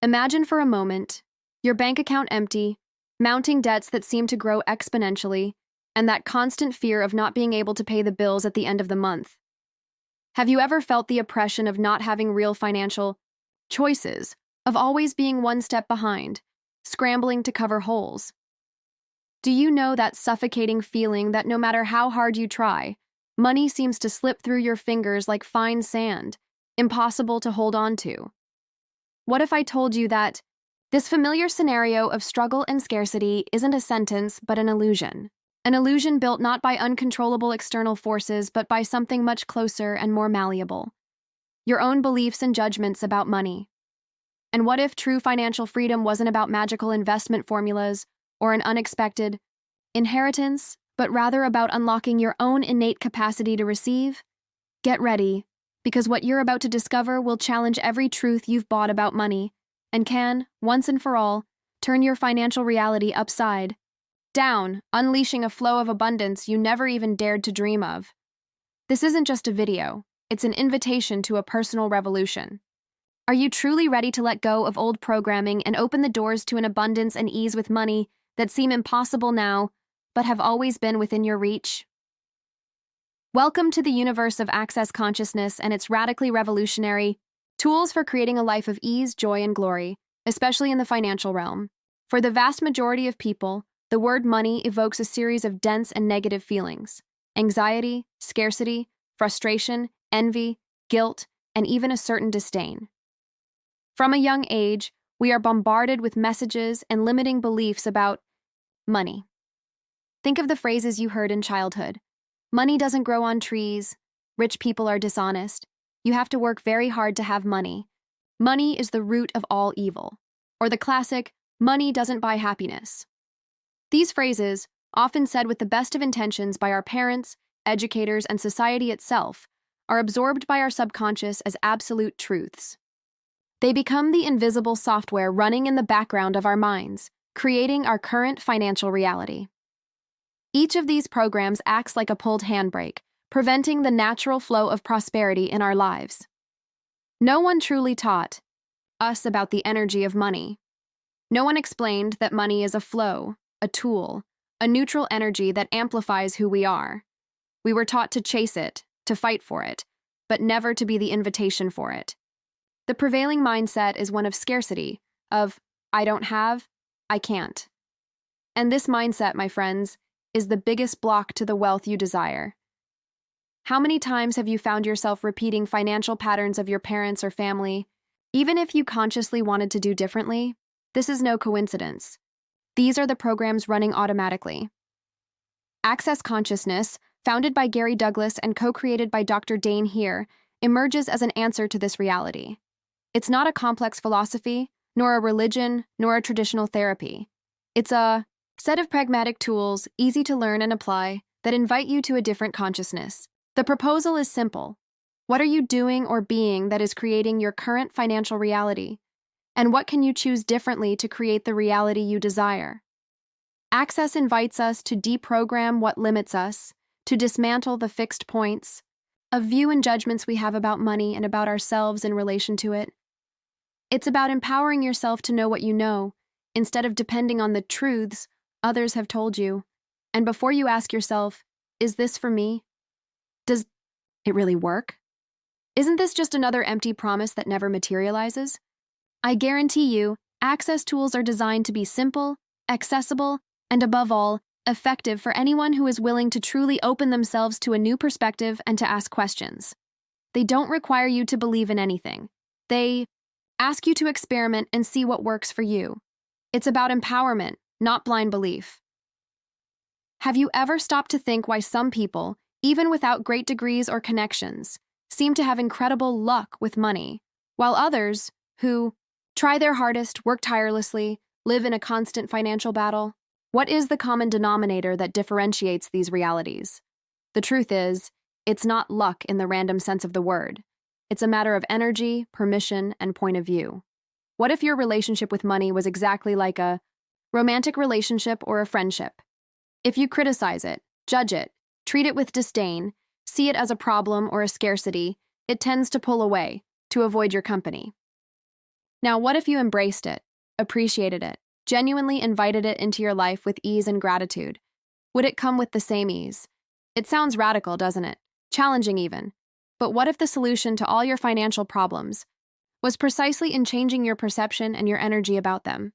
Imagine for a moment your bank account empty, mounting debts that seem to grow exponentially, and that constant fear of not being able to pay the bills at the end of the month. Have you ever felt the oppression of not having real financial choices, of always being one step behind, scrambling to cover holes? Do you know that suffocating feeling that no matter how hard you try, money seems to slip through your fingers like fine sand, impossible to hold on to? What if I told you that this familiar scenario of struggle and scarcity isn't a sentence but an illusion? An illusion built not by uncontrollable external forces but by something much closer and more malleable. Your own beliefs and judgments about money. And what if true financial freedom wasn't about magical investment formulas or an unexpected inheritance, but rather about unlocking your own innate capacity to receive? Get ready, because what you're about to discover will challenge every truth you've bought about money and can, once and for all, turn your financial reality upside down, unleashing a flow of abundance you never even dared to dream of. This isn't just a video, it's an invitation to a personal revolution. Are you truly ready to let go of old programming and open the doors to an abundance and ease with money that seem impossible now, but have always been within your reach? Welcome to the universe of Access Consciousness and its radically revolutionary tools for creating a life of ease, joy, and glory, especially in the financial realm. For the vast majority of people, the word money evokes a series of dense and negative feelings: anxiety, scarcity, frustration, envy, guilt, and even a certain disdain. From a young age, we are bombarded with messages and limiting beliefs about money. Think of the phrases you heard in childhood. Money doesn't grow on trees. Rich people are dishonest. You have to work very hard to have money. Money is the root of all evil. Or the classic, money doesn't buy happiness. These phrases, often said with the best of intentions by our parents, educators, and society itself, are absorbed by our subconscious as absolute truths. They become the invisible software running in the background of our minds, creating our current financial reality. Each of these programs acts like a pulled handbrake, preventing the natural flow of prosperity in our lives. No one truly taught us about the energy of money. No one explained that money is a flow, a tool, a neutral energy that amplifies who we are. We were taught to chase it, to fight for it, but never to be the invitation for it. The prevailing mindset is one of scarcity, of, I don't have, I can't. And this mindset, my friends, is the biggest block to the wealth you desire. How many times have you found yourself repeating financial patterns of your parents or family, even if you consciously wanted to do differently? This is no coincidence. These are the programs running automatically. Access Consciousness, founded by Gary Douglas and co-created by Dr. Dain Heer, emerges as an answer to this reality. It's not a complex philosophy, nor a religion, nor a traditional therapy. It's a set of pragmatic tools, easy to learn and apply, that invite you to a different consciousness. The proposal is simple. What are you doing or being that is creating your current financial reality? And what can you choose differently to create the reality you desire? Access invites us to deprogram what limits us, to dismantle the fixed points of view and judgments we have about money and about ourselves in relation to it. It's about empowering yourself to know what you know, instead of depending on the truths others have told you. And before you ask yourself, is this for me? Does it really work? Isn't this just another empty promise that never materializes? I guarantee you, Access tools are designed to be simple, accessible, and above all, effective for anyone who is willing to truly open themselves to a new perspective and to ask questions. They don't require you to believe in anything. They ask you to experiment and see what works for you. It's about empowerment, not blind belief. Have you ever stopped to think why some people, even without great degrees or connections, seem to have incredible luck with money, while others, who try their hardest, work tirelessly, live in a constant financial battle? What is the common denominator that differentiates these realities? The truth is, it's not luck in the random sense of the word. It's a matter of energy, permission, and point of view. What if your relationship with money was exactly like a romantic relationship or a friendship? If you criticize it, judge it, treat it with disdain, see it as a problem or a scarcity, it tends to pull away, to avoid your company. Now, what if you embraced it, appreciated it, genuinely invited it into your life with ease and gratitude? Would it come with the same ease? It sounds radical, doesn't it? Challenging even. But what if the solution to all your financial problems was precisely in changing your perception and your energy about them?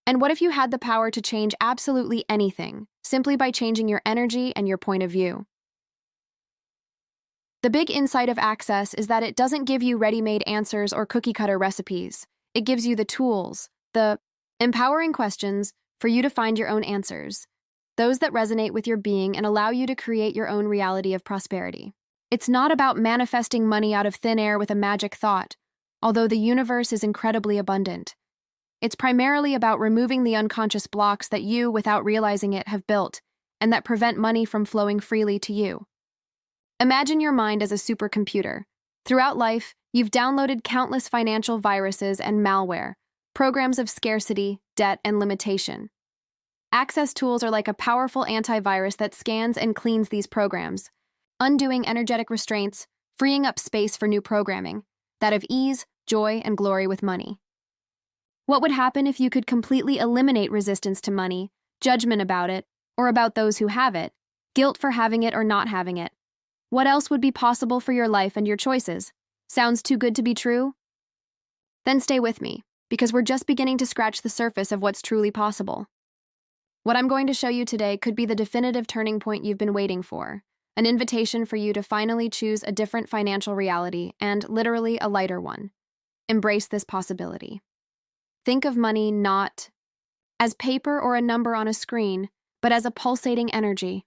And what if you had the power to change absolutely anything, simply by changing your energy and your point of view? The big insight of Access is that it doesn't give you ready-made answers or cookie-cutter recipes. It gives you the tools, the empowering questions for you to find your own answers, those that resonate with your being and allow you to create your own reality of prosperity. It's not about manifesting money out of thin air with a magic thought, although the universe is incredibly abundant. It's primarily about removing the unconscious blocks that you, without realizing it, have built, and that prevent money from flowing freely to you. Imagine your mind as a supercomputer. Throughout life, you've downloaded countless financial viruses and malware, programs of scarcity, debt, and limitation. Access tools are like a powerful antivirus that scans and cleans these programs, undoing energetic restraints, freeing up space for new programming, that of ease, joy, and glory with money. What would happen if you could completely eliminate resistance to money, judgment about it, or about those who have it, guilt for having it or not having it? What else would be possible for your life and your choices? Sounds too good to be true? Then stay with me, because we're just beginning to scratch the surface of what's truly possible. What I'm going to show you today could be the definitive turning point you've been waiting for, an invitation for you to finally choose a different financial reality and, literally, a lighter one. Embrace this possibility. Think of money not as paper or a number on a screen, but as a pulsating energy.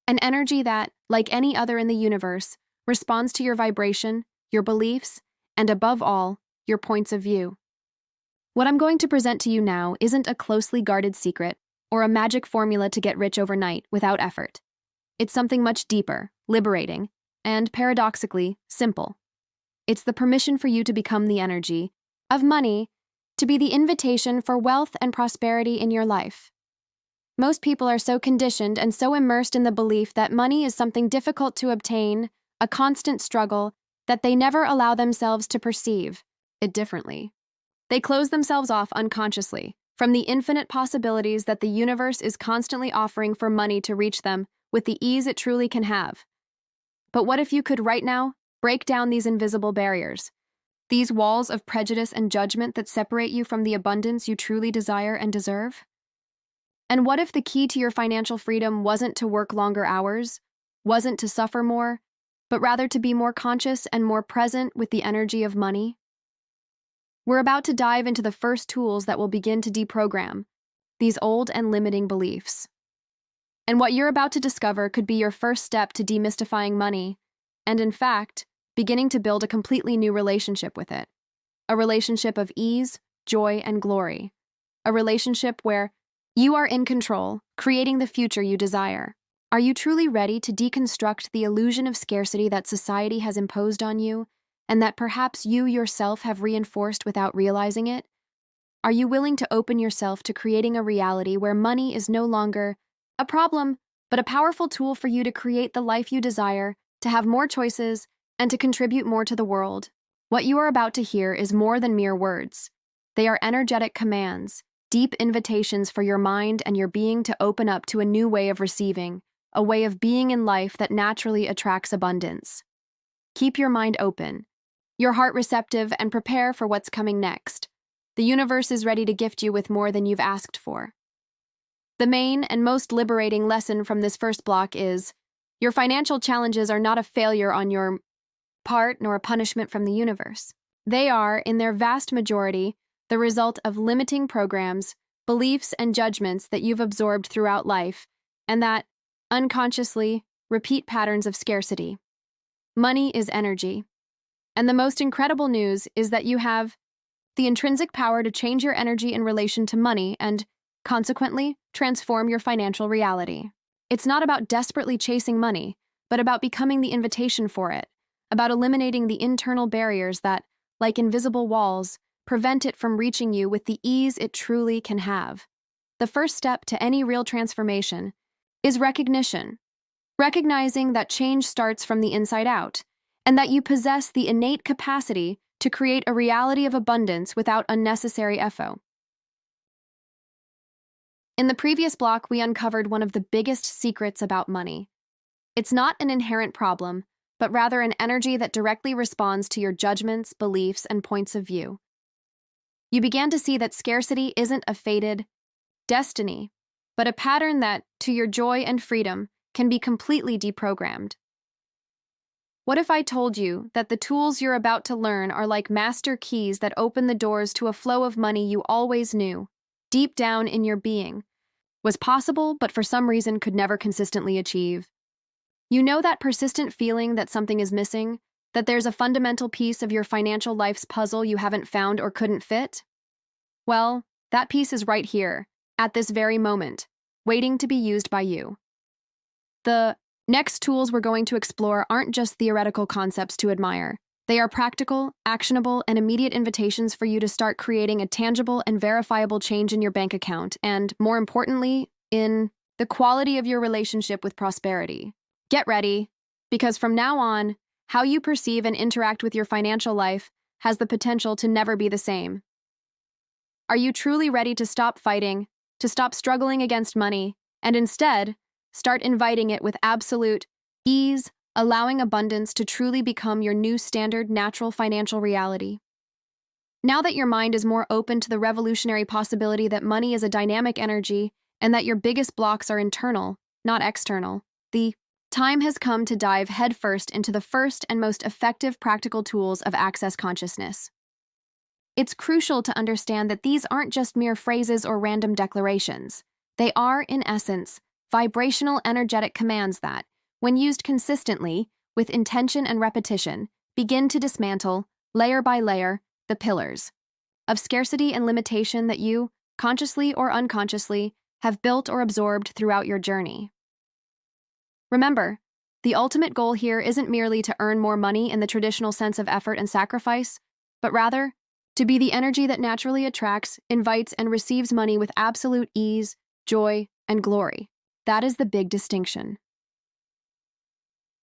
An energy that, like any other in the universe, responds to your vibration, your beliefs, and above all, your points of view. What I'm going to present to you now isn't a closely guarded secret or a magic formula to get rich overnight without effort. It's something much deeper, liberating, and, paradoxically, simple. It's the permission for you to become the energy of money, to be the invitation for wealth and prosperity in your life. Most people are so conditioned and so immersed in the belief that money is something difficult to obtain, a constant struggle, that they never allow themselves to perceive it differently. They close themselves off unconsciously from the infinite possibilities that the universe is constantly offering for money to reach them with the ease it truly can have. But what if you could right now break down these invisible barriers, these walls of prejudice and judgment that separate you from the abundance you truly desire and deserve? And what if the key to your financial freedom wasn't to work longer hours, wasn't to suffer more, but rather to be more conscious and more present with the energy of money? We're about to dive into the first tools that will begin to deprogram these old and limiting beliefs. And what you're about to discover could be your first step to demystifying money, and in fact, beginning to build a completely new relationship with it. A relationship of ease, joy, and glory. A relationship where you are in control, creating the future you desire. Are you truly ready to deconstruct the illusion of scarcity that society has imposed on you, and that perhaps you yourself have reinforced without realizing it? Are you willing to open yourself to creating a reality where money is no longer a problem, but a powerful tool for you to create the life you desire, to have more choices, and to contribute more to the world? What you are about to hear is more than mere words. They are energetic commands, deep invitations for your mind and your being to open up to a new way of receiving, a way of being in life that naturally attracts abundance. Keep your mind open, your heart receptive, and prepare for what's coming next. The universe is ready to gift you with more than you've asked for. The main and most liberating lesson from this first block is, your financial challenges are not a failure on your part nor a punishment from the universe. They are, in their vast majority, the result of limiting programs, beliefs, and judgments that you've absorbed throughout life, and that, unconsciously, repeat patterns of scarcity. Money is energy. And the most incredible news is that you have the intrinsic power to change your energy in relation to money and, consequently, transform your financial reality. It's not about desperately chasing money, but about becoming the invitation for it, about eliminating the internal barriers that, like invisible walls, prevent it from reaching you with the ease it truly can have. The first step to any real transformation is recognition. Recognizing that change starts from the inside out, and that you possess the innate capacity to create a reality of abundance without unnecessary effort. In the previous block, we uncovered one of the biggest secrets about money. It's not an inherent problem, but rather an energy that directly responds to your judgments, beliefs, and points of view. You began to see that scarcity isn't a fated destiny, but a pattern that, to your joy and freedom, can be completely deprogrammed. What if I told you that the tools you're about to learn are like master keys that open the doors to a flow of money you always knew, deep down in your being, was possible but for some reason could never consistently achieve? You know that persistent feeling that something is missing, that there's a fundamental piece of your financial life's puzzle you haven't found or couldn't fit? Well, that piece is right here, at this very moment, waiting to be used by you. The next tools we're going to explore aren't just theoretical concepts to admire. They are practical, actionable, and immediate invitations for you to start creating a tangible and verifiable change in your bank account and, more importantly, in the quality of your relationship with prosperity. Get ready, because from now on, how you perceive and interact with your financial life has the potential to never be the same. Are you truly ready to stop fighting, to stop struggling against money, and instead, start inviting it with absolute ease, allowing abundance to truly become your new standard natural financial reality? Now that your mind is more open to the revolutionary possibility that money is a dynamic energy and that your biggest blocks are internal, not external, the time has come to dive headfirst into the first and most effective practical tools of access consciousness. It's crucial to understand that these aren't just mere phrases or random declarations. They are, in essence, vibrational energetic commands that, when used consistently, with intention and repetition, begin to dismantle, layer by layer, the pillars of scarcity and limitation that you, consciously or unconsciously, have built or absorbed throughout your journey. Remember, the ultimate goal here isn't merely to earn more money in the traditional sense of effort and sacrifice, but rather, to be the energy that naturally attracts, invites, and receives money with absolute ease, joy, and glory. That is the big distinction.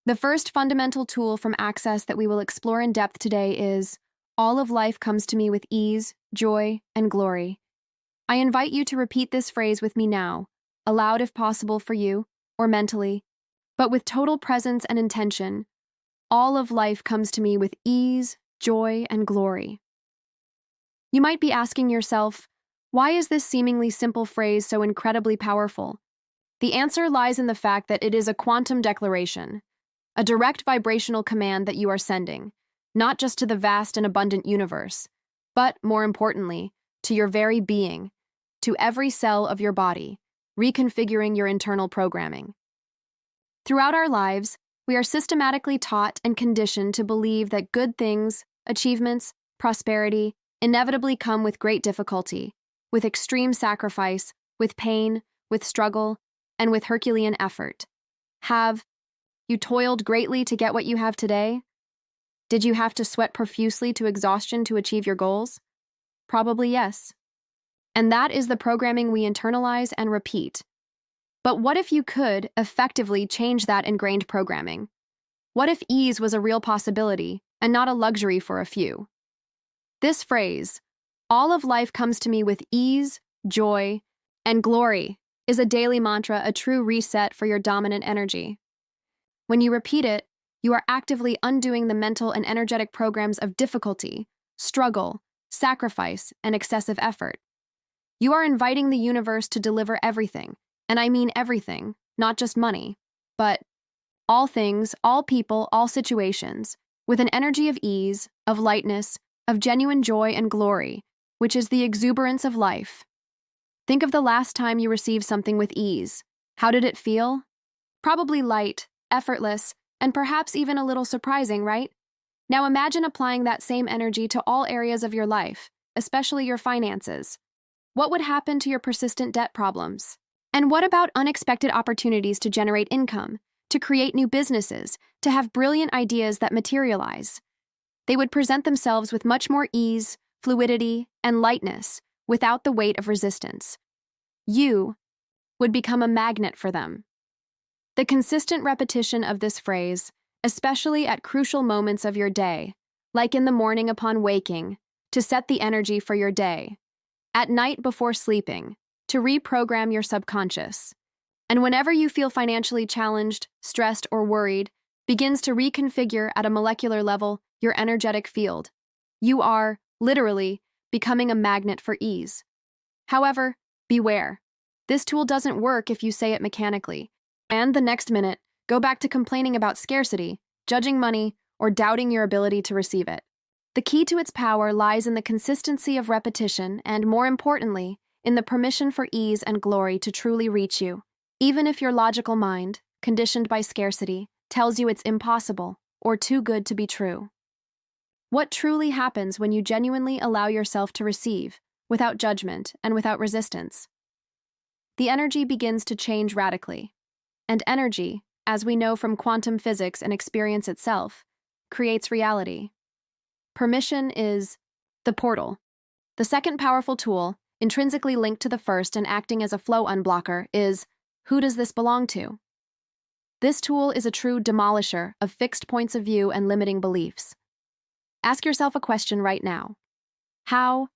The first fundamental tool from Access that we will explore in depth today is, all of life comes to me with ease, joy, and glory. I invite you to repeat this phrase with me now, aloud if possible for you, or mentally, but with total presence and intention. All of life comes to me with ease, joy, and glory. You might be asking yourself, why is this seemingly simple phrase so incredibly powerful? The answer lies in the fact that it is a quantum declaration, a direct vibrational command that you are sending, not just to the vast and abundant universe, but, more importantly, to your very being, to every cell of your body, reconfiguring your internal programming. Throughout our lives, we are systematically taught and conditioned to believe that good things, achievements, prosperity, inevitably come with great difficulty, with extreme sacrifice, with pain, with struggle, and with Herculean effort. Have you toiled greatly to get what you have today? Did you have to sweat profusely to exhaustion to achieve your goals? Probably yes. And that is the programming we internalize and repeat. But what if you could effectively change that ingrained programming? What if ease was a real possibility and not a luxury for a few? This phrase, all of life comes to me with ease, joy, and glory, is a daily mantra, a true reset for your dominant energy. When you repeat it, you are actively undoing the mental and energetic programs of difficulty, struggle, sacrifice, and excessive effort. You are inviting the universe to deliver everything, and I mean everything, not just money, but all things, all people, all situations, with an energy of ease, of lightness, of genuine joy and glory, which is the exuberance of life. Think of the last time you received something with ease. How did it feel? Probably light, effortless, and perhaps even a little surprising, right? Now imagine applying that same energy to all areas of your life, especially your finances. What would happen to your persistent debt problems? And what about unexpected opportunities to generate income, to create new businesses, to have brilliant ideas that materialize? They would present themselves with much more ease, fluidity, and lightness, without the weight of resistance. You would become a magnet for them. The consistent repetition of this phrase, especially at crucial moments of your day, like in the morning upon waking, to set the energy for your day, at night before sleeping, to reprogram your subconscious. And whenever you feel financially challenged, stressed, or worried, begins to reconfigure at a molecular level your energetic field. You are, literally, becoming a magnet for ease. However, beware. This tool doesn't work if you say it mechanically, and the next minute, go back to complaining about scarcity, judging money, or doubting your ability to receive it. The key to its power lies in the consistency of repetition and, more importantly, in the permission for ease and glory to truly reach you, even if your logical mind, conditioned by scarcity, tells you it's impossible or too good to be true. What truly happens when you genuinely allow yourself to receive, without judgment and without resistance? The energy begins to change radically. And energy, as we know from quantum physics and experience itself, creates reality. Permission is the portal. The second powerful tool, intrinsically linked to the first and acting as a flow unblocker, is who does this belong to? This tool is a true demolisher of fixed points of view and limiting beliefs. Ask yourself a question right now. How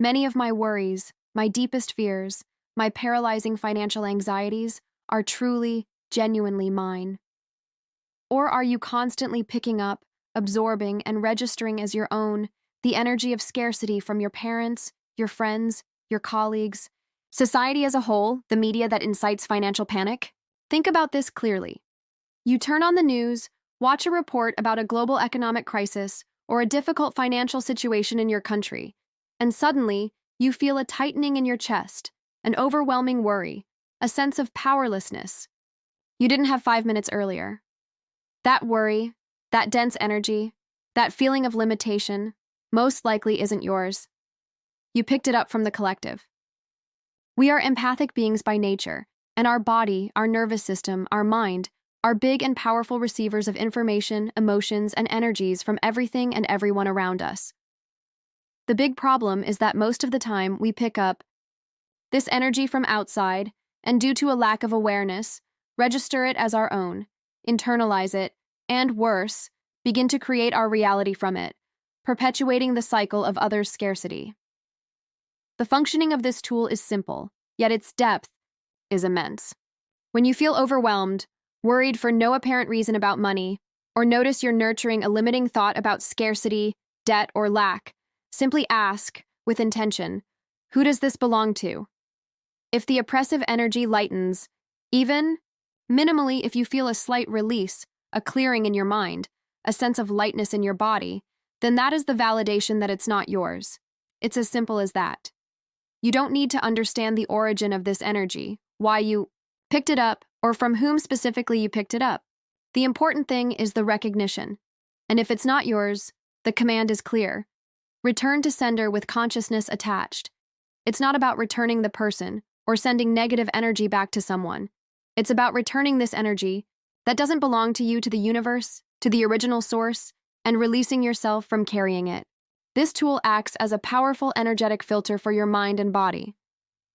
many of my worries, my deepest fears, my paralyzing financial anxieties are truly, genuinely mine? Or are you constantly picking up, absorbing, and registering as your own the energy of scarcity from your parents, your friends, your colleagues, society as a whole, the media that incites financial panic? Think about this clearly. You turn on the news, watch a report about a global economic crisis or a difficult financial situation in your country, and suddenly you feel a tightening in your chest, an overwhelming worry, a sense of powerlessness. You didn't have 5 minutes earlier. That worry, that dense energy, that feeling of limitation, most likely isn't yours. You picked it up from the collective. We are empathic beings by nature, and our body, our nervous system, our mind, are big and powerful receivers of information, emotions, and energies from everything and everyone around us. The big problem is that most of the time we pick up this energy from outside, and due to a lack of awareness, register it as our own, internalize it, and worse, begin to create our reality from it, perpetuating the cycle of others' scarcity. The functioning of this tool is simple, yet its depth is immense. When you feel overwhelmed, worried for no apparent reason about money, or notice you're nurturing a limiting thought about scarcity, debt, or lack, simply ask, with intention, who does this belong to? If the oppressive energy lightens, even minimally if you feel a slight release, a clearing in your mind, a sense of lightness in your body, then that is the validation that it's not yours. It's as simple as that. You don't need to understand the origin of this energy, why you picked it up, or from whom specifically you picked it up. The important thing is the recognition. And if it's not yours, the command is clear. Return to sender with consciousness attached. It's not about returning the person or sending negative energy back to someone. It's about returning this energy that doesn't belong to you to the universe, to the original source, and releasing yourself from carrying it. This tool acts as a powerful energetic filter for your mind and body.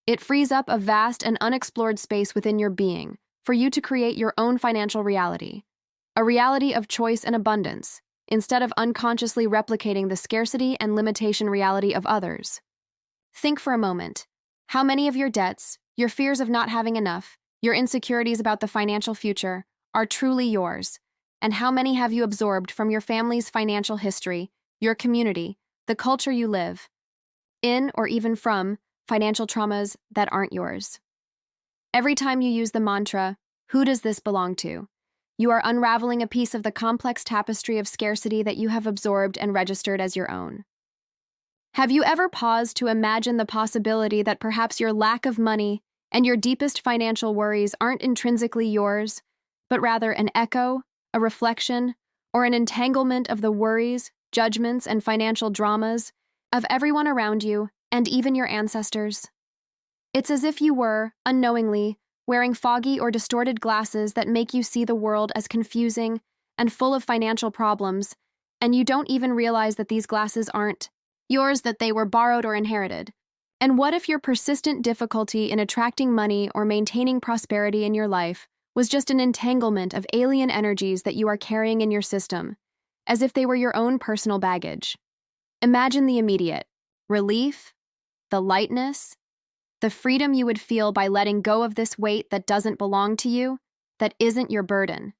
It frees up a vast and unexplored space within your being for you to create your own financial reality, a reality of choice and abundance, instead of unconsciously replicating the scarcity and limitation reality of others. Think for a moment. How many of your debts, your fears of not having enough, your insecurities about the financial future are truly yours? And how many have you absorbed from your family's financial history, your community, the culture you live in, or even from financial traumas that aren't yours? Every time you use the mantra, who does this belong to? You are unraveling a piece of the complex tapestry of scarcity that you have absorbed and registered as your own. Have you ever paused to imagine the possibility that perhaps your lack of money and your deepest financial worries aren't intrinsically yours, but rather an echo, a reflection, or an entanglement of the worries, judgments, and financial dramas of everyone around you and even your ancestors? It's as if you were, unknowingly, wearing foggy or distorted glasses that make you see the world as confusing and full of financial problems, and you don't even realize that these glasses aren't yours, that they were borrowed or inherited. And what if your persistent difficulty in attracting money or maintaining prosperity in your life was just an entanglement of alien energies that you are carrying in your system, as if they were your own personal baggage. Imagine the immediate relief, the lightness, the freedom you would feel by letting go of this weight that doesn't belong to you, that isn't your burden.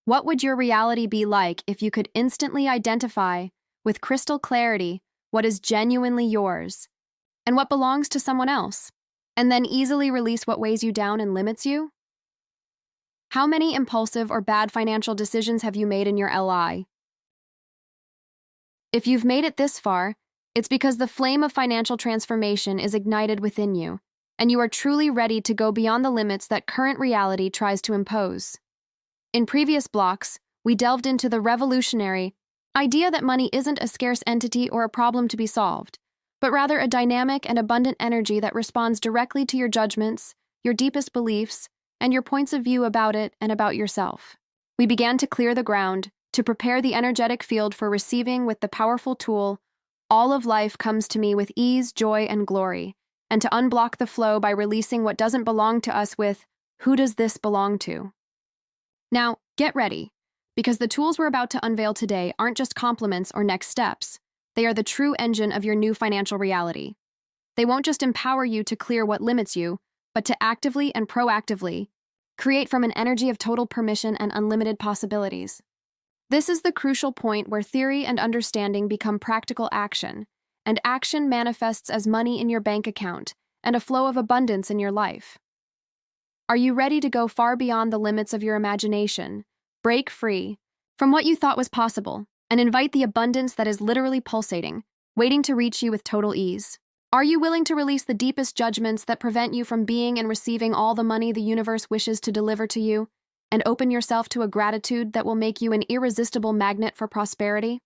What would your reality be like if you could instantly identify, with crystal clarity, what is genuinely yours and what belongs to someone else, and then easily release what weighs you down and limits you? How many impulsive or bad financial decisions have you made in your LI? If you've made it this far, it's because the flame of financial transformation is ignited within you, and you are truly ready to go beyond the limits that current reality tries to impose. In previous blocks, we delved into the revolutionary idea that money isn't a scarce entity or a problem to be solved, but rather a dynamic and abundant energy that responds directly to your judgments, your deepest beliefs, and your points of view about it and about yourself. We began to clear the ground, to prepare the energetic field for receiving with the powerful tool, "All of life comes to me with ease, joy, and glory," and to unblock the flow by releasing what doesn't belong to us with, "Who does this belong to?" Now, get ready, because the tools we're about to unveil today aren't just compliments or next steps. They are the true engine of your new financial reality. They won't just empower you to clear what limits you, but to actively and proactively create from an energy of total permission and unlimited possibilities. This is the crucial point where theory and understanding become practical action, and action manifests as money in your bank account and a flow of abundance in your life. Are you ready to go far beyond the limits of your imagination, break free from what you thought was possible, and invite the abundance that is literally pulsating, waiting to reach you with total ease? Are you willing to release the deepest judgments that prevent you from being and receiving all the money the universe wishes to deliver to you, and open yourself to a gratitude that will make you an irresistible magnet for prosperity?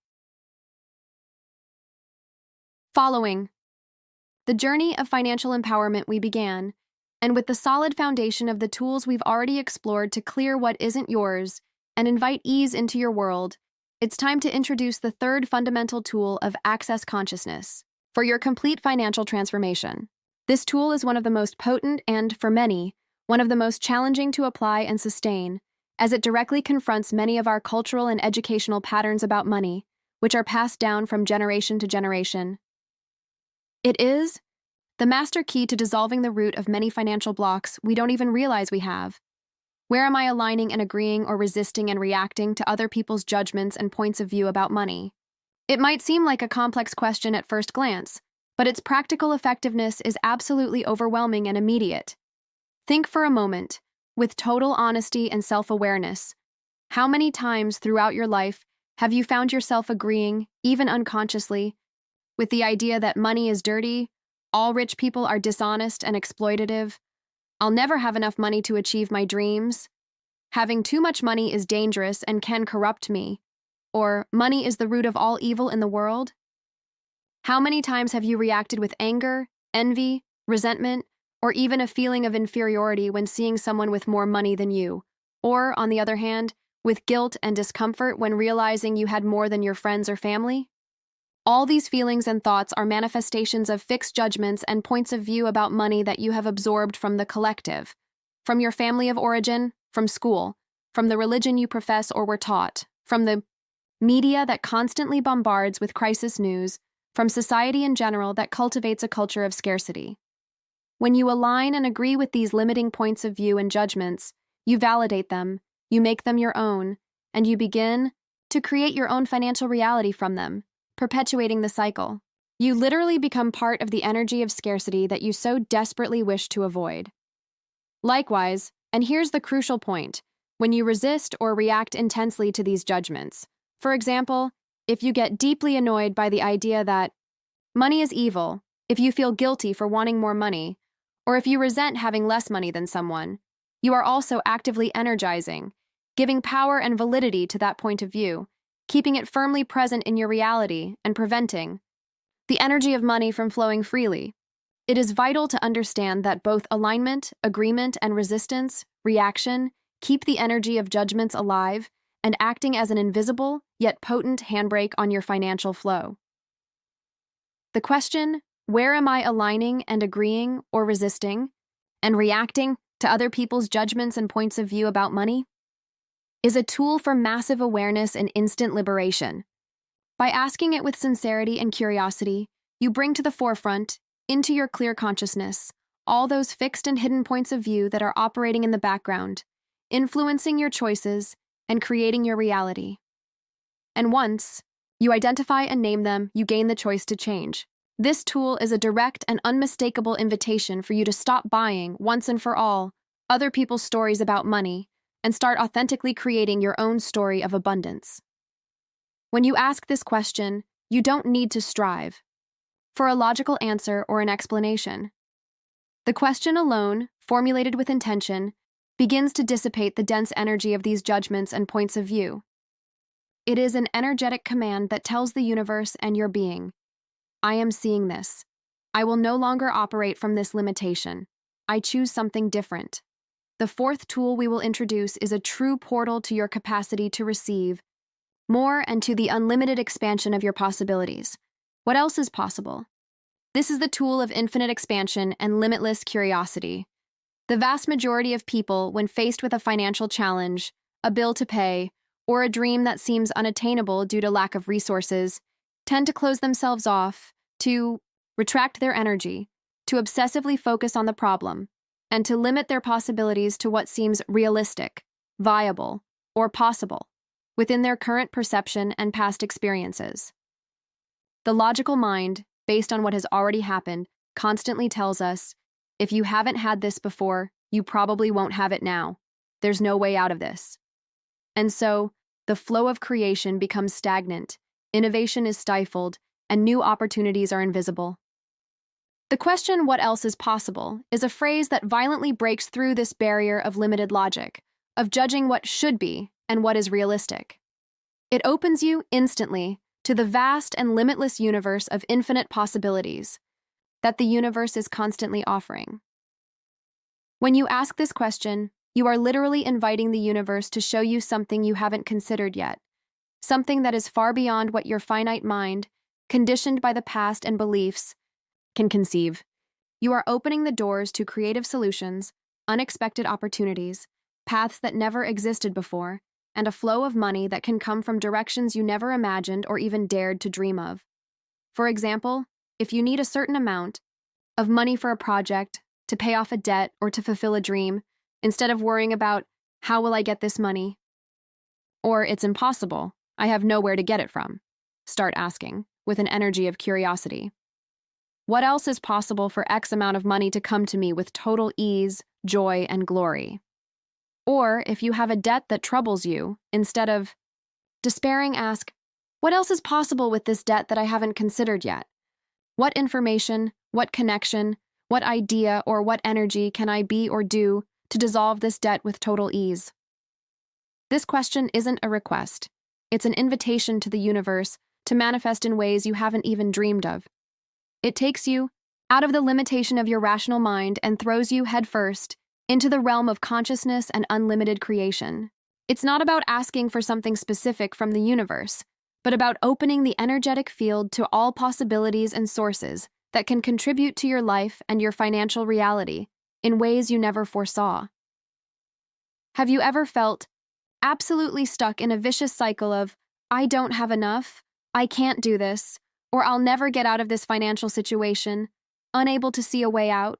Following the journey of financial empowerment we began, and with the solid foundation of the tools we've already explored to clear what isn't yours and invite ease into your world, it's time to introduce the third fundamental tool of Access Consciousness for your complete financial transformation. This tool is one of the most potent and, for many, one of the most challenging to apply and sustain, as it directly confronts many of our cultural and educational patterns about money, which are passed down from generation to generation. It is the master key to dissolving the root of many financial blocks we don't even realize we have. Where am I aligning and agreeing or resisting and reacting to other people's judgments and points of view about money? It might seem like a complex question at first glance, but its practical effectiveness is absolutely overwhelming and immediate. Think for a moment, with total honesty and self-awareness. How many times throughout your life have you found yourself agreeing, even unconsciously, with the idea that money is dirty, all rich people are dishonest and exploitative, I'll never have enough money to achieve my dreams, having too much money is dangerous and can corrupt me, or money is the root of all evil in the world? How many times have you reacted with anger, envy, resentment, or even a feeling of inferiority when seeing someone with more money than you, or, on the other hand, with guilt and discomfort when realizing you had more than your friends or family? All these feelings and thoughts are manifestations of fixed judgments and points of view about money that you have absorbed from the collective, from your family of origin, from school, from the religion you profess or were taught, from the media that constantly bombards with crisis news, from society in general that cultivates a culture of scarcity. When you align and agree with these limiting points of view and judgments, you validate them, you make them your own, and you begin to create your own financial reality from them, perpetuating the cycle. You literally become part of the energy of scarcity that you so desperately wish to avoid. Likewise, and here's the crucial point, when you resist or react intensely to these judgments, for example, if you get deeply annoyed by the idea that money is evil, if you feel guilty for wanting more money, or if you resent having less money than someone, you are also actively energizing, giving power and validity to that point of view, keeping it firmly present in your reality and preventing the energy of money from flowing freely. It is vital to understand that both alignment, agreement, and resistance, reaction, keep the energy of judgments alive and acting as an invisible yet potent handbrake on your financial flow. The question, where am I aligning and agreeing or resisting and reacting to other people's judgments and points of view about money? is a tool for massive awareness and instant liberation. By asking it with sincerity and curiosity, you bring to the forefront, into your clear consciousness, all those fixed and hidden points of view that are operating in the background, influencing your choices and creating your reality. And once you identify and name them, you gain the choice to change. This tool is a direct and unmistakable invitation for you to stop buying, once and for all, other people's stories about money and start authentically creating your own story of abundance. When you ask this question, you don't need to strive for a logical answer or an explanation. The question alone, formulated with intention, begins to dissipate the dense energy of these judgments and points of view. It is an energetic command that tells the universe and your being, I am seeing this. I will no longer operate from this limitation. I choose something different. The fourth tool we will introduce is a true portal to your capacity to receive more and to the unlimited expansion of your possibilities. What else is possible? This is the tool of infinite expansion and limitless curiosity. The vast majority of people, when faced with a financial challenge, a bill to pay, or a dream that seems unattainable due to lack of resources, tend to close themselves off, to retract their energy, to obsessively focus on the problem, and to limit their possibilities to what seems realistic, viable, or possible within their current perception and past experiences. The logical mind, based on what has already happened, constantly tells us, if you haven't had this before, you probably won't have it now. There's no way out of this. And so, the flow of creation becomes stagnant, innovation is stifled, and new opportunities are invisible. The question, what else is possible, is a phrase that violently breaks through this barrier of limited logic, of judging what should be and what is realistic. It opens you instantly to the vast and limitless universe of infinite possibilities that the universe is constantly offering. When you ask this question, you are literally inviting the universe to show you something you haven't considered yet, something that is far beyond what your finite mind, conditioned by the past and beliefs, can conceive. You are opening the doors to creative solutions, unexpected opportunities, paths that never existed before, and a flow of money that can come from directions you never imagined or even dared to dream of. For example, if you need a certain amount of money for a project, to pay off a debt, or to fulfill a dream, instead of worrying about, how will I get this money? Or, it's impossible, I have nowhere to get it from. Start asking, with an energy of curiosity. What else is possible for X amount of money to come to me with total ease, joy, and glory? Or, if you have a debt that troubles you, instead of despairing, ask, what else is possible with this debt that I haven't considered yet? What information, what connection, what idea, or what energy can I be or do to dissolve this debt with total ease? This question isn't a request. It's an invitation to the universe to manifest in ways you haven't even dreamed of. It takes you out of the limitation of your rational mind and throws you headfirst into the realm of consciousness and unlimited creation. It's not about asking for something specific from the universe, but about opening the energetic field to all possibilities and sources that can contribute to your life and your financial reality in ways you never foresaw. Have you ever felt absolutely stuck in a vicious cycle of, I don't have enough, I can't do this, or I'll never get out of this financial situation, unable to see a way out,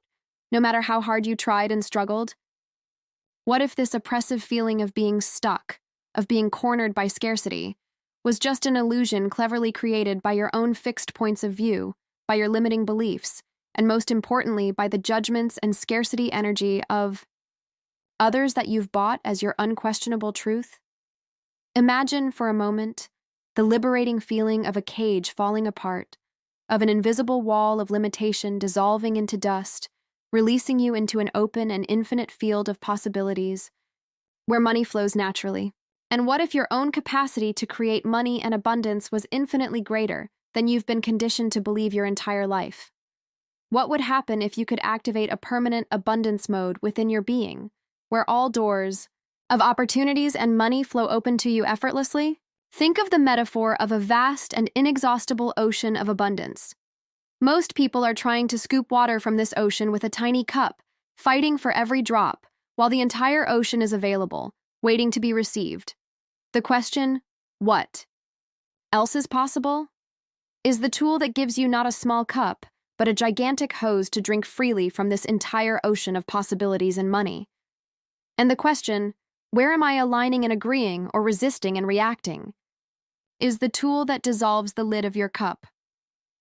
no matter how hard you tried and struggled? What if this oppressive feeling of being stuck, of being cornered by scarcity, was just an illusion cleverly created by your own fixed points of view, by your limiting beliefs, and most importantly, by the judgments and scarcity energy of others that you've bought as your unquestionable truth? Imagine for a moment the liberating feeling of a cage falling apart, of an invisible wall of limitation dissolving into dust, releasing you into an open and infinite field of possibilities where money flows naturally. And what if your own capacity to create money and abundance was infinitely greater than you've been conditioned to believe your entire life? What would happen if you could activate a permanent abundance mode within your being, where all doors of opportunities and money flow open to you effortlessly? Think of the metaphor of a vast and inexhaustible ocean of abundance. Most people are trying to scoop water from this ocean with a tiny cup, fighting for every drop, while the entire ocean is available, waiting to be received. The question, what else is possible, is the tool that gives you not a small cup, but a gigantic hose to drink freely from this entire ocean of possibilities and money. And the question, where am I aligning and agreeing or resisting and reacting, is the tool that dissolves the lid of your cup.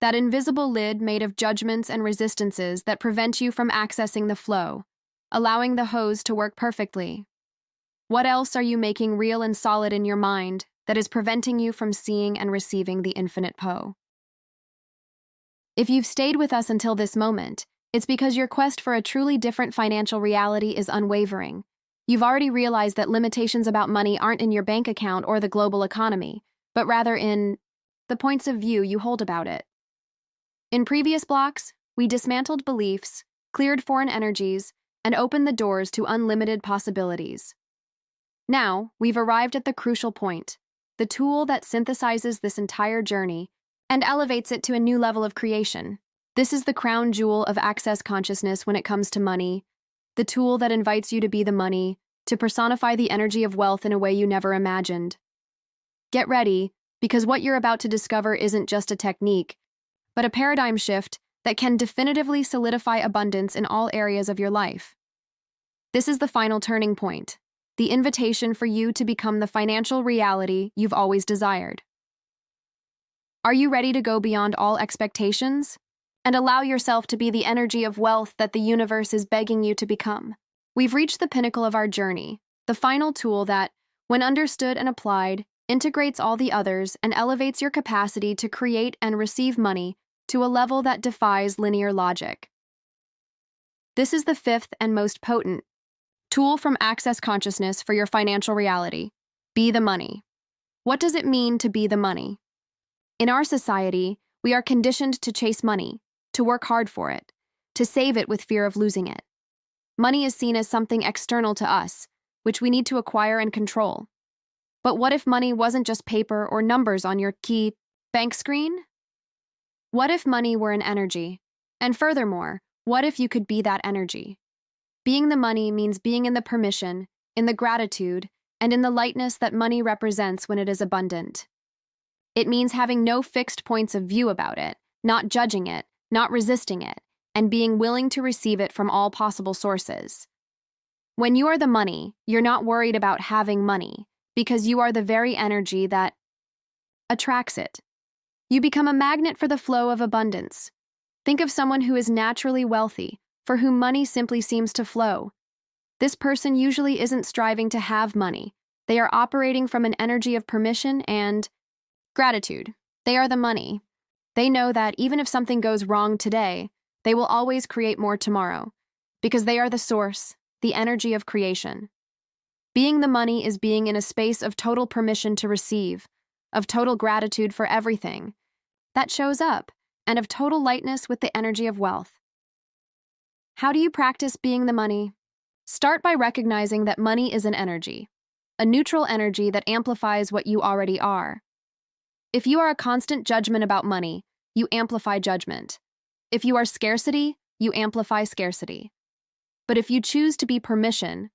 That invisible lid made of judgments and resistances that prevent you from accessing the flow, allowing the hose to work perfectly. What else are you making real and solid in your mind that is preventing you from seeing and receiving the infinite Po? If you've stayed with us until this moment, it's because your quest for a truly different financial reality is unwavering. You've already realized that limitations about money aren't in your bank account or the global economy, but rather in the points of view you hold about it. In previous blocks, we dismantled beliefs, cleared foreign energies, and opened the doors to unlimited possibilities. Now, we've arrived at the crucial point, the tool that synthesizes this entire journey and elevates it to a new level of creation. This is the crown jewel of access consciousness when it comes to money, the tool that invites you to be the money, to personify the energy of wealth in a way you never imagined. Get ready, because what you're about to discover isn't just a technique, but a paradigm shift that can definitively solidify abundance in all areas of your life. This is the final turning point, the invitation for you to become the financial reality you've always desired. Are you ready to go beyond all expectations and allow yourself to be the energy of wealth that the universe is begging you to become? We've reached the pinnacle of our journey, the final tool that, when understood and applied, integrates all the others and elevates your capacity to create and receive money to a level that defies linear logic. This is the fifth and most potent tool from Access Consciousness for your financial reality. Be the money. What does it mean to be the money? In our society, we are conditioned to chase money, to work hard for it, to save it with fear of losing it. Money is seen as something external to us, which we need to acquire and control. But what if money wasn't just paper or numbers on your key bank screen? What if money were an energy? And furthermore, what if you could be that energy? Being the money means being in the permission, in the gratitude, and in the lightness that money represents when it is abundant. It means having no fixed points of view about it, not judging it, not resisting it, and being willing to receive it from all possible sources. When you are the money, you're not worried about having money, because you are the very energy that attracts it. You become a magnet for the flow of abundance. Think of someone who is naturally wealthy, for whom money simply seems to flow. This person usually isn't striving to have money. They are operating from an energy of permission and gratitude. They are the money. They know that even if something goes wrong today, they will always create more tomorrow, because they are the source, the energy of creation. Being the money is being in a space of total permission to receive, of total gratitude for everything that shows up, and of total lightness with the energy of wealth. How do you practice being the money? Start by recognizing that money is an energy, a neutral energy that amplifies what you already are. If you are a constant judgment about money, you amplify judgment. If you are scarcity, you amplify scarcity. But if you choose to be permission,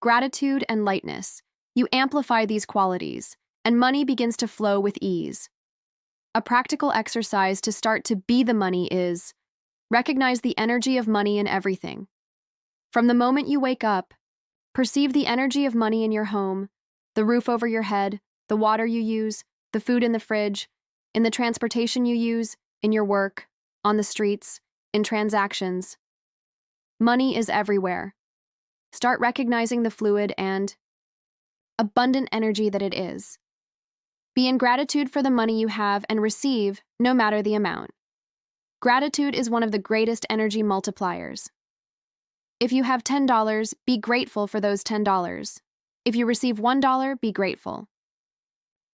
gratitude, and lightness, you amplify these qualities, and money begins to flow with ease. A practical exercise to start to be the money is recognize the energy of money in everything. From the moment you wake up, perceive the energy of money in your home, the roof over your head, the water you use, the food in the fridge, in the transportation you use, in your work, on the streets, in transactions. Money is everywhere. Start recognizing the fluid and abundant energy that it is. Be in gratitude for the money you have and receive, no matter the amount. Gratitude is one of the greatest energy multipliers. If you have $10, be grateful for those $10. If you receive $1, be grateful.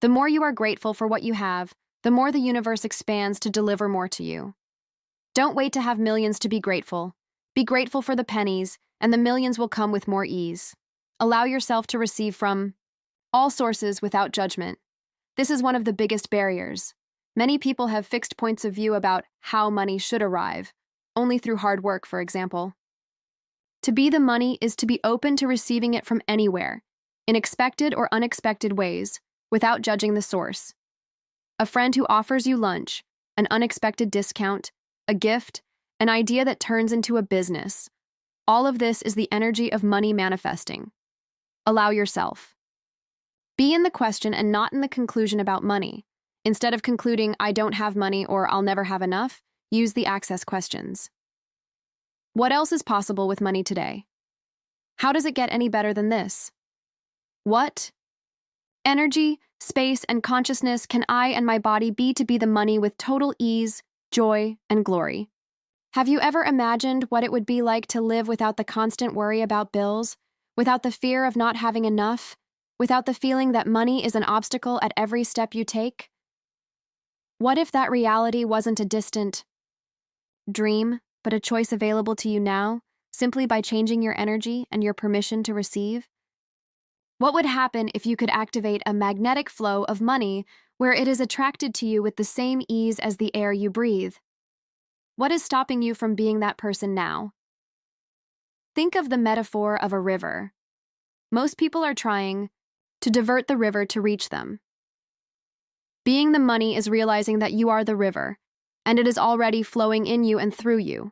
The more you are grateful for what you have, the more the universe expands to deliver more to you. Don't wait to have millions to be grateful. Be grateful for the pennies, and the millions will come with more ease. Allow yourself to receive from all sources without judgment. This is one of the biggest barriers. Many people have fixed points of view about how money should arrive, only through hard work, for example. To be the money is to be open to receiving it from anywhere, in expected or unexpected ways, without judging the source. A friend who offers you lunch, an unexpected discount, a gift, an idea that turns into a business. All of this is the energy of money manifesting. Allow yourself. Be in the question and not in the conclusion about money. Instead of concluding, I don't have money or I'll never have enough, use the access questions. What else is possible with money today? How does it get any better than this? What energy, space, and consciousness can I and my body be to be the money with total ease, joy, and glory? Have you ever imagined what it would be like to live without the constant worry about bills, without the fear of not having enough, without the feeling that money is an obstacle at every step you take? What if that reality wasn't a distant dream, but a choice available to you now, simply by changing your energy and your permission to receive? What would happen if you could activate a magnetic flow of money where it is attracted to you with the same ease as the air you breathe? What is stopping you from being that person now? Think of the metaphor of a river. Most people are trying to divert the river to reach them. Being the money is realizing that you are the river, and it is already flowing in you and through you.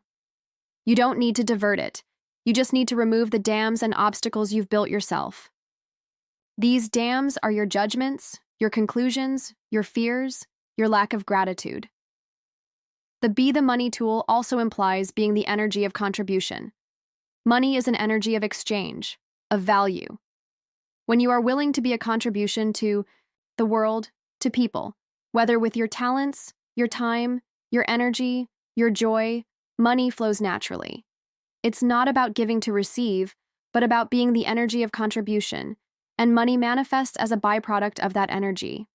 You don't need to divert it. You just need to remove the dams and obstacles you've built yourself. These dams are your judgments, your conclusions, your fears, your lack of gratitude. The Be the Money tool also implies being the energy of contribution. Money is an energy of exchange, of value. When you are willing to be a contribution to the world, to people, whether with your talents, your time, your energy, your joy, money flows naturally. It's not about giving to receive, but about being the energy of contribution, and money manifests as a byproduct of that energy.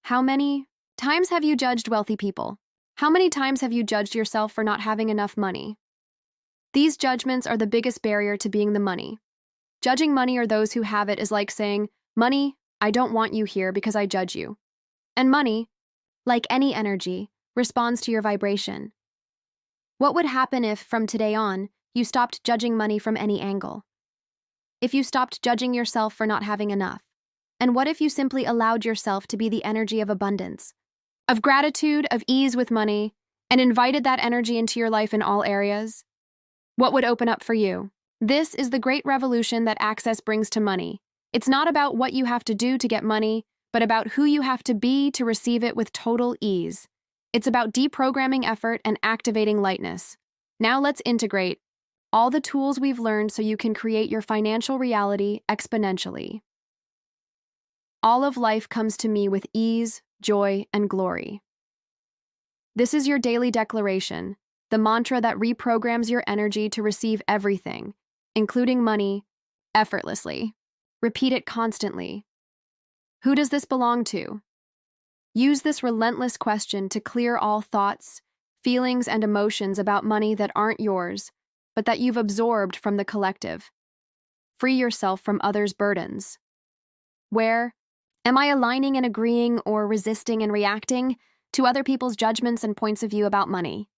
How many times have you judged wealthy people? How many times have you judged yourself for not having enough money? These judgments are the biggest barrier to being the money. Judging money or those who have it is like saying, money, I don't want you here because I judge you. And money, like any energy, responds to your vibration. What would happen if, from today on, you stopped judging money from any angle? If you stopped judging yourself for not having enough? And what if you simply allowed yourself to be the energy of abundance, of gratitude, of ease with money, and invited that energy into your life in all areas? What would open up for you? This is the great revolution that access brings to money. It's not about what you have to do to get money, but about who you have to be to receive it with total ease. It's about deprogramming effort and activating lightness. Now let's integrate all the tools we've learned so you can create your financial reality exponentially. All of life comes to me with ease, joy, and glory. This is your daily declaration, the mantra that reprograms your energy to receive everything, including money, effortlessly. Repeat it constantly. Who does this belong to? Use this relentless question to clear all thoughts, feelings, and emotions about money that aren't yours, but that you've absorbed from the collective. Free yourself from others' burdens. Where am I aligning and agreeing or resisting and reacting to other people's judgments and points of view about money?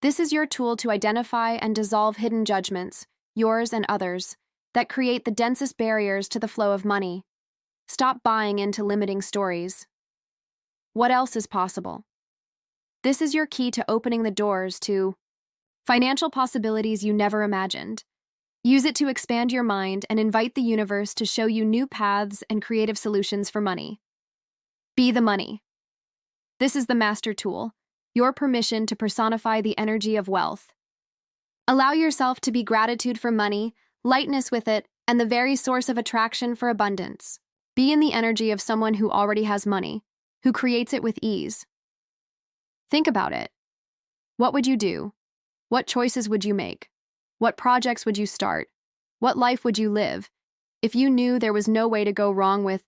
This is your tool to identify and dissolve hidden judgments, yours and others, that create the densest barriers to the flow of money. Stop buying into limiting stories. What else is possible? This is your key to opening the doors to financial possibilities you never imagined. Use it to expand your mind and invite the universe to show you new paths and creative solutions for money. Be the money. This is the master tool, your permission to personify the energy of wealth. Allow yourself to be gratitude for money, lightness with it, and the very source of attraction for abundance. Be in the energy of someone who already has money, who creates it with ease. Think about it. What would you do? What choices would you make? What projects would you start? What life would you live if you knew there was no way to go wrong with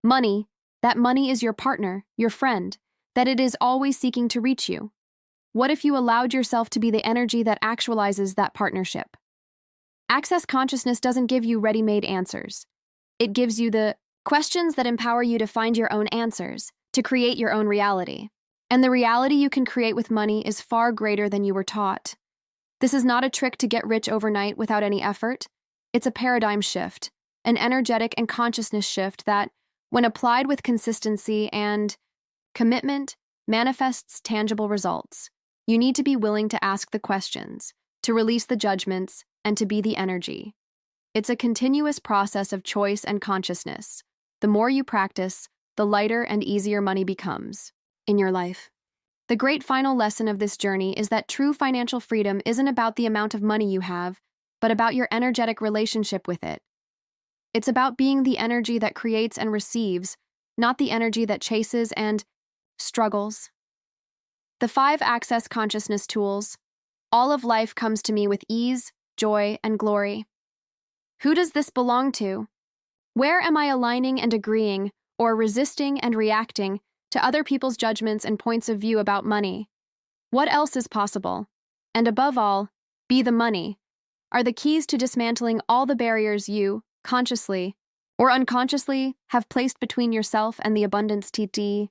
money, that money is your partner, your friend, that it is always seeking to reach you? What if you allowed yourself to be the energy that actualizes that partnership? Access consciousness doesn't give you ready-made answers. It gives you the questions that empower you to find your own answers, to create your own reality. And the reality you can create with money is far greater than you were taught. This is not a trick to get rich overnight without any effort. It's a paradigm shift, an energetic and consciousness shift that, when applied with consistency and commitment, manifests tangible results. You need to be willing to ask the questions, to release the judgments, and to be the energy. It's a continuous process of choice and consciousness. The more you practice, the lighter and easier money becomes in your life. The great final lesson of this journey is that true financial freedom isn't about the amount of money you have, but about your energetic relationship with it. It's about being the energy that creates and receives, not the energy that chases and struggles. The 5 Access Consciousness Tools. All of life comes to me with ease, joy, and glory. Who does this belong to? Where am I aligning and agreeing, or resisting and reacting, to other people's judgments and points of view about money? What else is possible? And above all, be the money, are the keys to dismantling all the barriers you, consciously or unconsciously, have placed between yourself and the abundance TT.